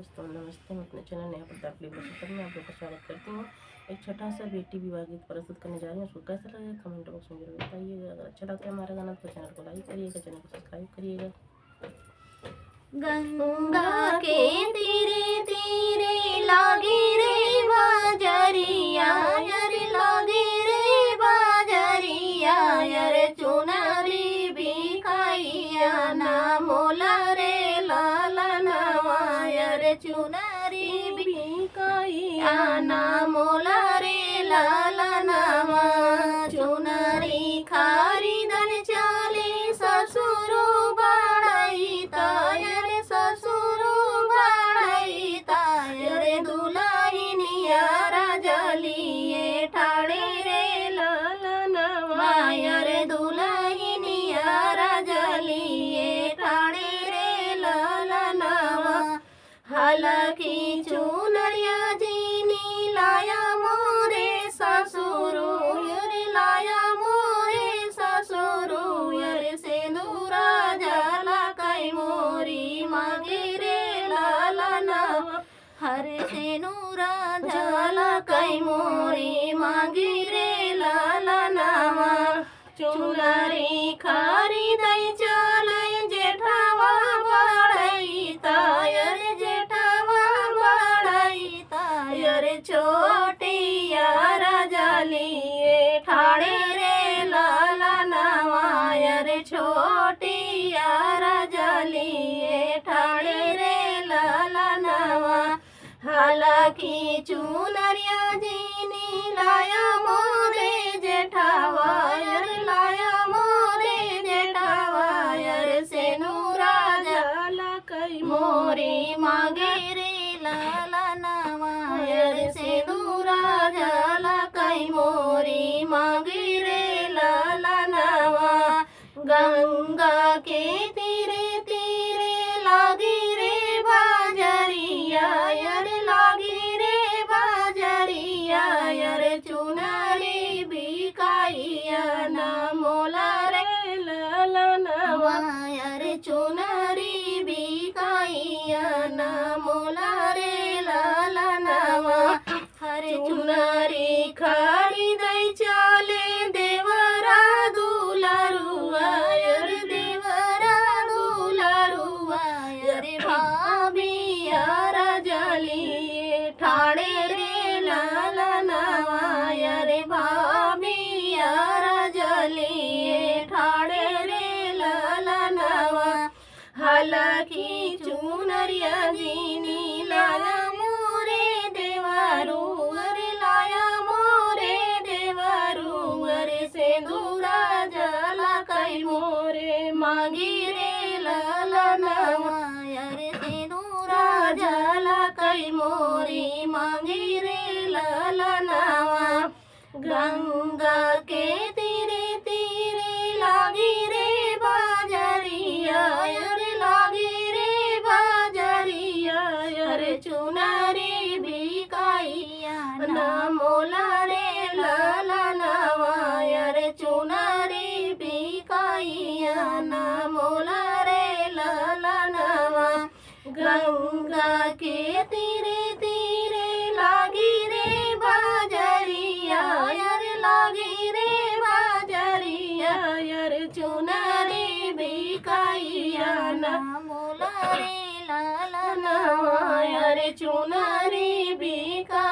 दोस्तों नमस्ते। मैं अपने चैनल नया प्रताप लिब्रा में आप लोग का स्वागत करती हूँ। एक छोटा सा बेटी विवाह गीत प्रस्तुत करने जा रही हूँ। उसको कैसा लगेगा कमेंट बॉक्स में जरूर बताइएगा। अगर अच्छा लगता है हमारा गाना तो चैनल को लाइक करिएगा, चैनल को सब्सक्राइब करिएगा। गंगा के तीरे तीरे लागी रे बाजरिया यार लागी रे बाजरिया यार चुनरी बिकाइया ना मोला रे लाला नवा यार चुनरी बिकाइया ना मोला रे लाला नवा चुनरी खरीदन चाले ससुरो बड़ाई तायर ससुरो बड़ाई तायर दुल्हनिया राजलिए ठाणे रे लाला नवा यार दुल्हनिया राजलिए ठाणे रे लाला नवा हलकी चुनरिया जीनी लाया मोरे ससुरो यार लाया मोरे ससुरो यार सेंदूरा जाला कई मोरी मागे रे लाला नवा हरे सेंदूरा जाला कई मोरी मागे रे लाला नवा चुनरी खरीदई चलई जेठावा बड़ई तायर जेठावा बड़ई तायर छोटिया राजलिए ठाणे रे लाला नवा यार छोटिया राजलिए ठाणे रे लाला नवा हालाकी चुनरिया जीनी लाया मोरे जेठावा यार लाया मोरे जेठावा यार सेनूरा जाला कई मोरी मागे रे लाला नवा यार सेनूरा जाला कई मोरी मागे रे लाला नवा गंगा के तीरे तीरे लागी रे बाजरिया यार लागी रे बाजरिया यार चुनरी बिकाइया ना मोला रे लाला नवा यार चुनरी बिकाइया ना मोला रे लाला नवा हरे चुनरी खरीदई चले देवरा दुलारुआ यार देवरा दुलारुआ यार भाभी यार जलिए ठाणे रे लाला नवा यार भाभी यार जलिए ठाणे रे लाला नवा हलकी चुनरिया जीनी लाया मोरे देवारू अरे लाया मोरे देवारू अरे सेंदूरा जाला कई मोरे मागी रे लाला नवा यार सेंदूरा जाला कई मोरी मागी रे लाला नवा गंगा के तीरे तीरे लागी रे बाजरिया यार लागी रे बाजरिया यार चुनरी बिकाइया ना मोला रे लाला नवा यार चुनरी बिकाइया ना मोला रे लाला नवा गंगा के तीरे तीरे लागी रे बाजरिया यार लागी रे बाजरिया यार चुनरी बिकाइया ना मोला रे लाला नवा यार चुनरी बिका